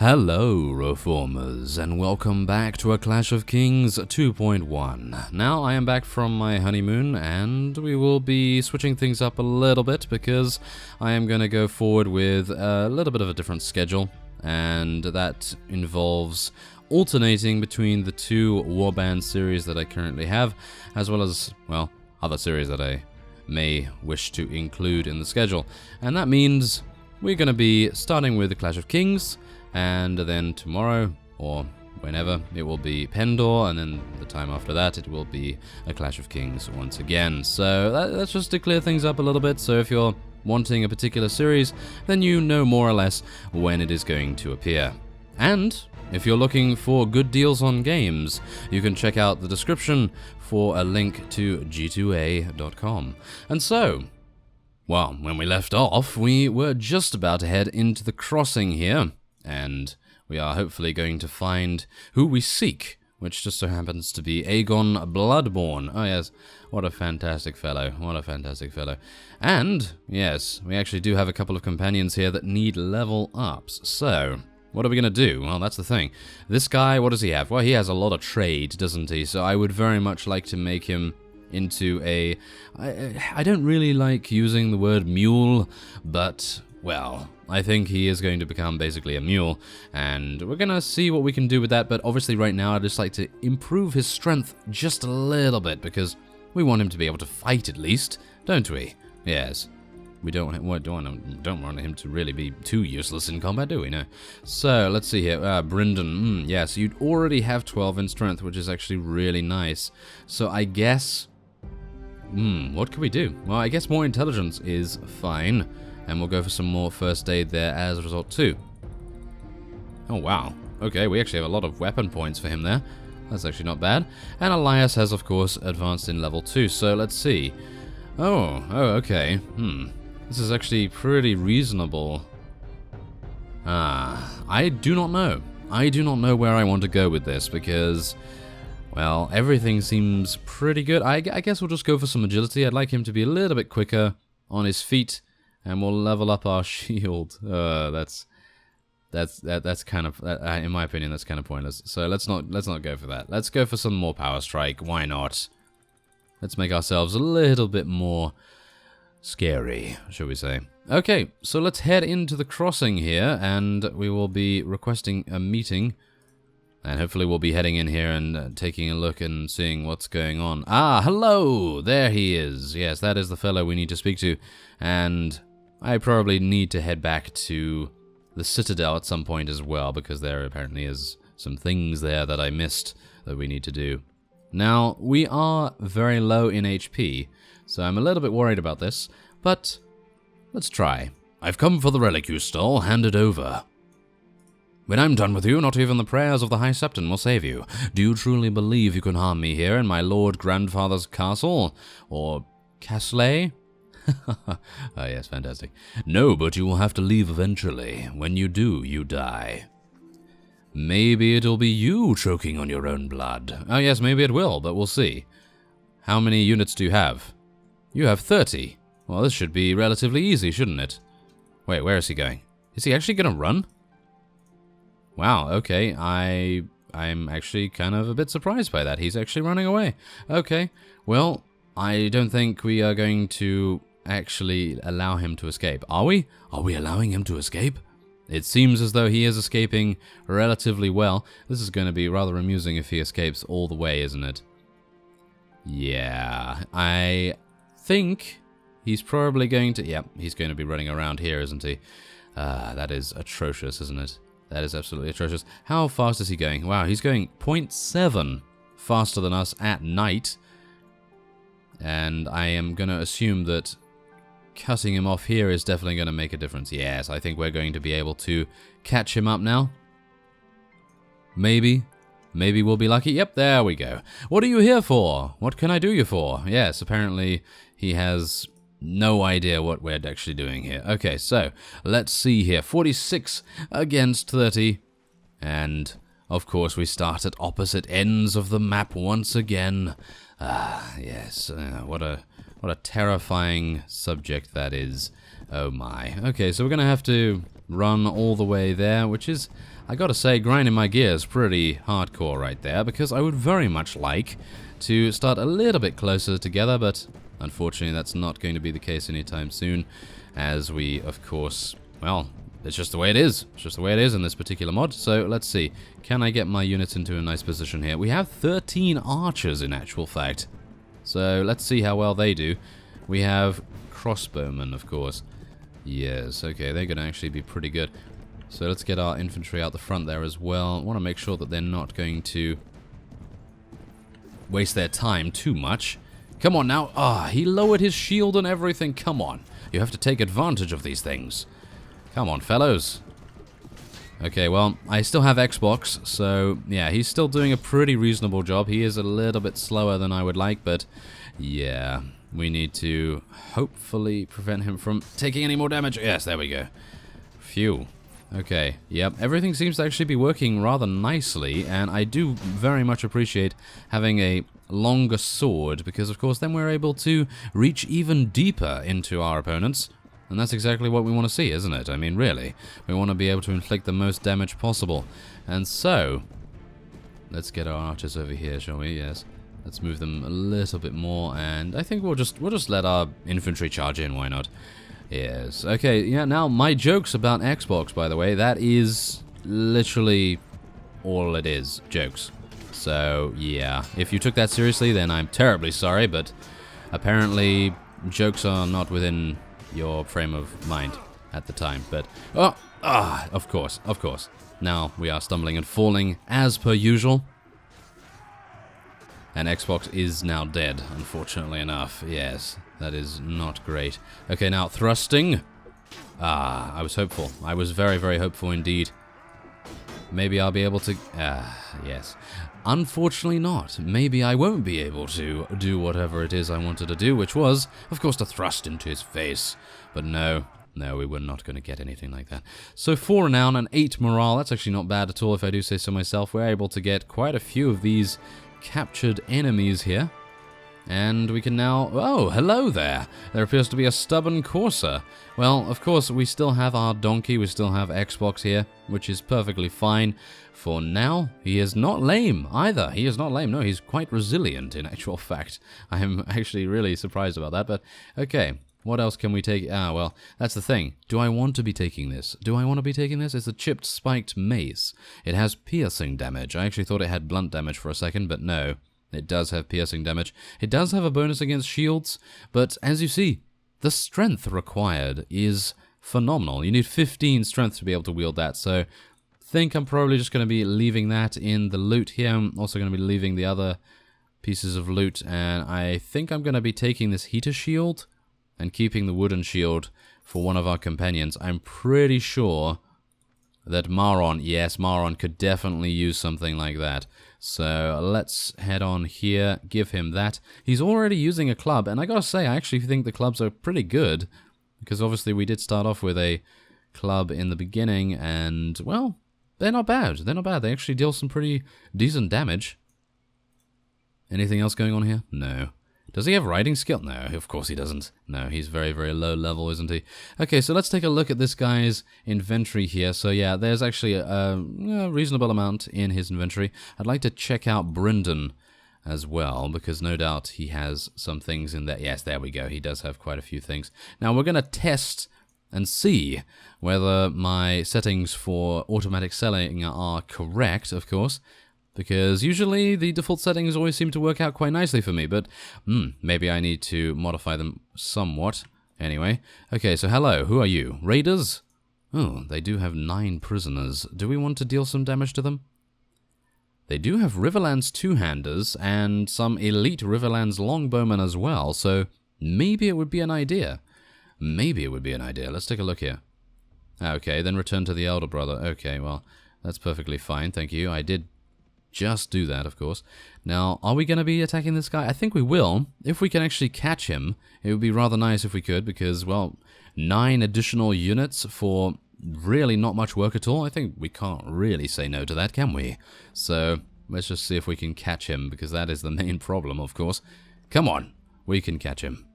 Hello, Reformers, and welcome back to A Clash of Kings 2.1. Now, I am back from my honeymoon, and we will be switching things up a little bit, because I am going to go forward with a little bit of a different schedule, and that involves alternating between the two Warband series that I currently have, as well as, well, other series that I may wish to include in the schedule. And that means we're going to be starting with A Clash of Kings, and then tomorrow, or whenever, it will be Pendor, and then the time after that, it will be A Clash of Kings once again. So that's just to clear things up a little bit, so if you're wanting a particular series, then you know more or less when it is going to appear. And if you're looking for good deals on games, you can check out the description for a link to g2a.com. And so, well, when we left off, we were just about to head into the crossing here, and we are hopefully going to find who we seek, which just so happens to be Aegon Bloodborne. Oh yes, what a fantastic fellow, what a fantastic fellow. And, yes, we actually do have a couple of companions here that need level ups, so what are we going to do? Well, that's the thing. This guy, what does he have? Well, he has a lot of trade, doesn't he? So I would very much like to make him into a... I don't really like using the word mule, but, well, I think he is going to become basically a mule, and we're going to see what we can do with that, but obviously right now I'd just like to improve his strength just a little bit, because we want him to be able to fight at least, don't we? Yes. We don't want him to really be too useless in combat, do we? No. So, let's see here. Brynden. Yes, you'd already have 12 in strength, which is actually really nice. So, I guess... what can we do? Well, I guess more intelligence is fine. And we'll go for some more first aid there as a result, too. Oh, wow. Okay, we actually have a lot of weapon points for him there. That's actually not bad. And Elias has, of course, advanced in level 2. So, let's see. Oh, okay. This is actually pretty reasonable. I do not know. I do not know where I want to go with this because, well, everything seems pretty good. I guess we'll just go for some agility. I'd like him to be a little bit quicker on his feet, and we'll level up our shield. That's kind of, in my opinion, that's kind of pointless. So let's not go for that. Let's go for some more power strike. Why not? Let's make ourselves a little bit more scary, shall we say. Okay, so let's head into the crossing here, and we will be requesting a meeting. And hopefully we'll be heading in here and taking a look and seeing what's going on. Ah, hello! There he is. Yes, that is the fellow we need to speak to. And I probably need to head back to the Citadel at some point as well, because there apparently is some things there that I missed that we need to do. Now, we are very low in HP, so I'm a little bit worried about this, but let's try. I've come for the relic you stole, hand it over. When I'm done with you, not even the prayers of the High Septon will save you. Do you truly believe you can harm me here in my Lord Grandfather's castle? Or castle? Ah, yes, fantastic. No, but you will have to leave eventually. When you do, you die. Maybe it'll be you choking on your own blood. Oh yes, maybe it will, but we'll see. How many units do you have? You have 30. Well, this should be relatively easy, shouldn't it? Wait, where is he going? Is he actually going to run? Wow, okay, I'm actually kind of a bit surprised by that. He's actually running away. Okay, well, I don't think we are going to actually allow him to escape. Are we? Are we allowing him to escape? It seems as though he is escaping relatively well. This is going to be rather amusing if he escapes all the way, isn't it? Yeah, I think he's probably going to... Yep, he's going to be running around here, isn't he? That is atrocious, isn't it? That is absolutely atrocious. How fast is he going? Wow, he's going 0.7 faster than us at night. And I am going to assume that cutting him off here is definitely going to make a difference. Yes, I think we're going to be able to catch him up now. Maybe. Maybe we'll be lucky. Yep, there we go. What are you here for? What can I do you for? Yes, apparently he has no idea what we're actually doing here. Okay, so let's see here. 46 against 30. And, of course, we start at opposite ends of the map once again. Ah, yes. What a terrifying subject that is. Oh my. Okay, so we're going to have to run all the way there, which is, I gotta say, grinding my gears pretty hardcore right there, because I would very much like to start a little bit closer together, but unfortunately that's not going to be the case anytime soon, as we, of course, well, it's just the way it is. It's just the way it is in this particular mod. So let's see. Can I get my units into a nice position here? We have 13 archers in actual fact. So let's see how well they do. We have crossbowmen, of course. Yes, okay, they're going to actually be pretty good. So let's get our infantry out the front there as well. I want to make sure that they're not going to waste their time too much. Come on now. Ah, he lowered his shield and everything. Come on. You have to take advantage of these things. Come on, fellows. Okay, well, I still have Xbox, so yeah, he's still doing a pretty reasonable job. He is a little bit slower than I would like, but yeah, we need to hopefully prevent him from taking any more damage. Yes, there we go. Phew. Okay, yep, everything seems to actually be working rather nicely, and I do very much appreciate having a longer sword, because of course then we're able to reach even deeper into our opponents. And that's exactly what we want to see, isn't it? I mean, really. We want to be able to inflict the most damage possible. And so, let's get our archers over here, shall we? Yes. Let's move them a little bit more, and I think we'll just let our infantry charge in, why not? Yes. Okay, yeah, now, my jokes about Xbox, by the way, that is literally all it is. Jokes. So, yeah. If you took that seriously, then I'm terribly sorry, but apparently jokes are not within your frame of mind at the time, but of course. Now we are stumbling and falling as per usual, and Xbox is now dead, unfortunately enough. Yes, that is not great. Okay, now thrusting. I was hopeful. I was very, very hopeful indeed. Maybe I'll be able to... yes. Unfortunately not. Maybe I won't be able to do whatever it is I wanted to do, which was, of course, to thrust into his face. But no, we were not going to get anything like that. So 4 renown and 8 morale, that's actually not bad at all if I do say so myself. We're able to get quite a few of these captured enemies here. And we can now... Oh, hello there! There appears to be a stubborn courser. Well, of course, we still have our donkey, we still have Xbox here, which is perfectly fine. For now, he is not lame either. He is not lame, no, he's quite resilient in actual fact. I am actually really surprised about that, but okay. What else can we take? Well, that's the thing. Do I want to be taking this? Do I want to be taking this? It's a chipped spiked mace. It has piercing damage. I actually thought it had blunt damage for a second, but no. It does have piercing damage. It does have a bonus against shields, but as you see, the strength required is phenomenal. You need 15 strength to be able to wield that, so I think I'm probably just going to be leaving that in the loot here. I'm also going to be leaving the other pieces of loot, and I think I'm going to be taking this heater shield and keeping the wooden shield for one of our companions. I'm pretty sure that Maron, yes, Maron could definitely use something like that. So let's head on here, give him that. He's already using a club, and I gotta say, I actually think the clubs are pretty good, because obviously we did start off with a club in the beginning, and, well, they're not bad. They're not bad. They actually deal some pretty decent damage. Anything else going on here? No. Does he have riding skill? No, of course he doesn't. No, he's very, very low level, isn't he? Okay, so let's take a look at this guy's inventory here. So yeah, there's actually a reasonable amount in his inventory. I'd like to check out Brynden as well, because no doubt he has some things in there. Yes, there we go. He does have quite a few things. Now, we're going to test and see whether my settings for automatic selling are correct, of course. Because usually the default settings always seem to work out quite nicely for me, but maybe I need to modify them somewhat. Anyway, okay, so hello, who are you? Raiders? Oh, they do have 9 prisoners. Do we want to deal some damage to them? They do have Riverlands two-handers and some elite Riverlands longbowmen as well, so maybe it would be an idea. Maybe it would be an idea. Let's take a look here. Okay, then return to the elder brother. Okay, well, that's perfectly fine, thank you. I did just do that, of course. Now, are we going to be attacking this guy? I think we will. If we can actually catch him, it would be rather nice if we could, because, well, 9 additional units for really not much work at all. I think we can't really say no to that, can we? So, let's just see if we can catch him, because that is the main problem, of course. Come on, we can catch him.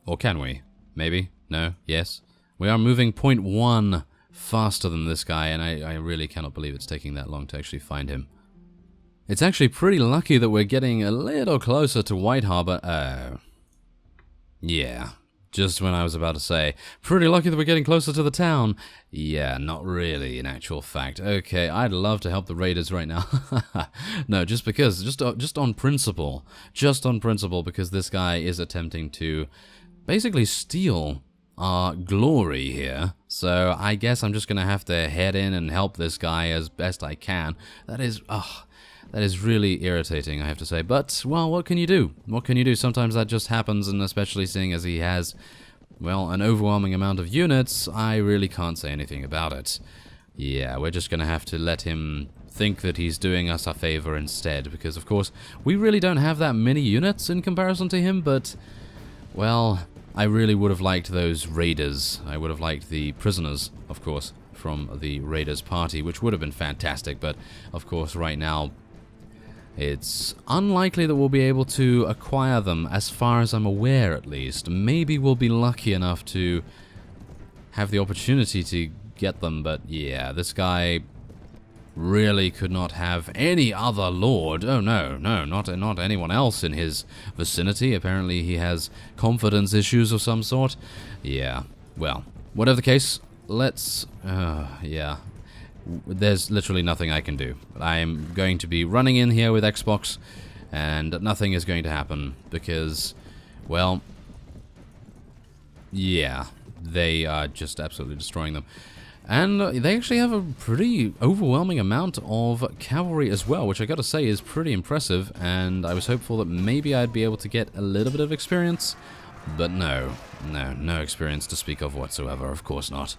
Or can we? Maybe? No? Yes? We are moving 0.1 faster than this guy, and I really cannot believe it's taking that long to actually find him. It's actually pretty lucky that we're getting a little closer to White Harbor. Oh. Yeah. Just when I was about to say, pretty lucky that we're getting closer to the town. Yeah, not really, in actual fact. Okay, I'd love to help the raiders right now. No, just because, just on principle. Just on principle, because this guy is attempting to basically steal our glory here. So I guess I'm just going to have to head in and help this guy as best I can. That is really irritating, I have to say. But, well, what can you do? What can you do? Sometimes that just happens, and especially seeing as he has, well, an overwhelming amount of units, I really can't say anything about it. Yeah, we're just going to have to let him think that he's doing us a favor instead, because, of course, we really don't have that many units in comparison to him, but, well, I really would have liked those raiders. I would have liked the prisoners, of course, from the raiders party, which would have been fantastic, but, of course, right now, it's unlikely that we'll be able to acquire them, as far as I'm aware at least. Maybe we'll be lucky enough to have the opportunity to get them, but yeah, this guy really could not have any other lord. Oh no, not anyone else in his vicinity. Apparently he has confidence issues of some sort. Yeah, well, whatever the case, let's... yeah. There's literally nothing I can do. I'm going to be running in here with Xbox, and nothing is going to happen because, well, yeah, they are just absolutely destroying them. And they actually have a pretty overwhelming amount of cavalry as well, which I gotta say is pretty impressive, and I was hopeful that maybe I'd be able to get a little bit of experience, but no experience to speak of whatsoever, of course not.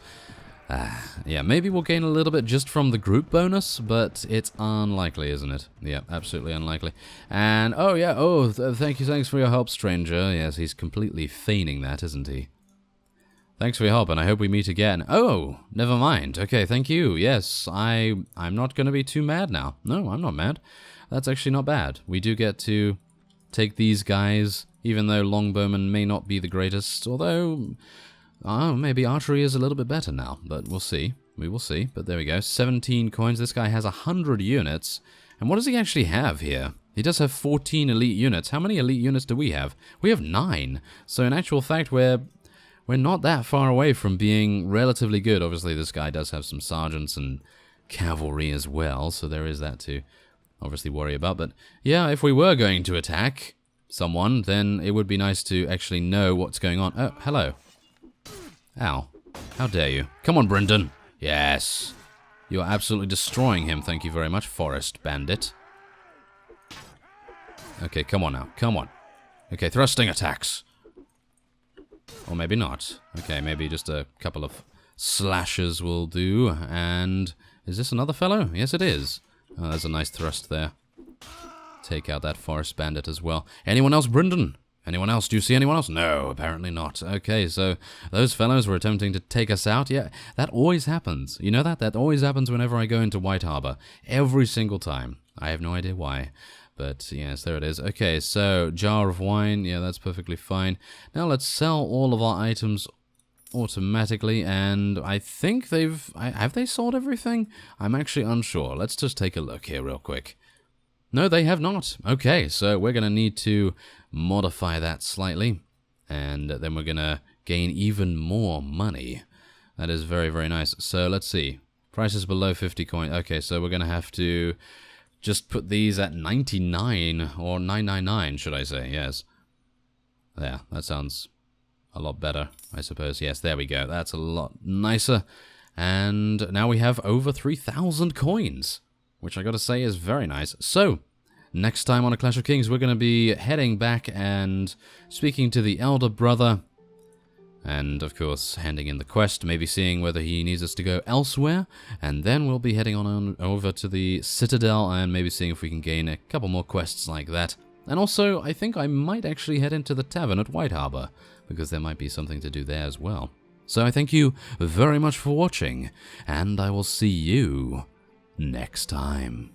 Yeah, maybe we'll gain a little bit just from the group bonus, but it's unlikely, isn't it? Yeah, absolutely unlikely. And, oh yeah, thanks for your help, stranger. Yes, he's completely feigning that, isn't he? Thanks for your help, and I hope we meet again. Oh, never mind. Okay, thank you. Yes, I'm not going to be too mad now. No, I'm not mad. That's actually not bad. We do get to take these guys, even though longbowmen may not be the greatest, although... Oh, maybe archery is a little bit better now, but we'll see. We will see, but there we go. 17 coins. This guy has 100 units. And what does he actually have here? He does have 14 elite units. How many elite units do we have? We have 9. So in actual fact, we're not that far away from being relatively good. Obviously, this guy does have some sergeants and cavalry as well, so there is that to obviously worry about. But yeah, if we were going to attack someone, then it would be nice to actually know what's going on. Oh, hello. Ow. How dare you. Come on, Brendan. Yes. You are absolutely destroying him. Thank you very much, forest bandit. Okay, come on now. Come on. Okay, thrusting attacks. Or maybe not. Okay, maybe just a couple of slashes will do. And is this another fellow? Yes, it is. Oh, there's a nice thrust there. Take out that forest bandit as well. Anyone else, Brendan? Anyone else? Do you see anyone else? No, apparently not. Okay, so those fellows were attempting to take us out. Yeah, that always happens. You know that? That always happens whenever I go into White Harbor. Every single time. I have no idea why. But yes, there it is. Okay, so jar of wine. Yeah, that's perfectly fine. Now let's sell all of our items automatically. And I think have they sold everything? I'm actually unsure. Let's just take a look here real quick. No, they have not. Okay, so we're going to need to modify that slightly, and then we're going to gain even more money. That is very, very nice. So let's see. Prices below 50 coin. Okay, so we're going to have to just put these at 99 or 999, should I say. Yes. There, that sounds a lot better, I suppose. Yes, there we go. That's a lot nicer. And now we have over 3,000 coins, which I gotta say is very nice. So, next time on A Clash of Kings, we're gonna be heading back and speaking to the elder brother, and of course, handing in the quest, maybe seeing whether he needs us to go elsewhere, and then we'll be heading on over to the Citadel, and maybe seeing if we can gain a couple more quests like that. And also, I think I might actually head into the tavern at White Harbor, because there might be something to do there as well. So I thank you very much for watching, and I will see you next time.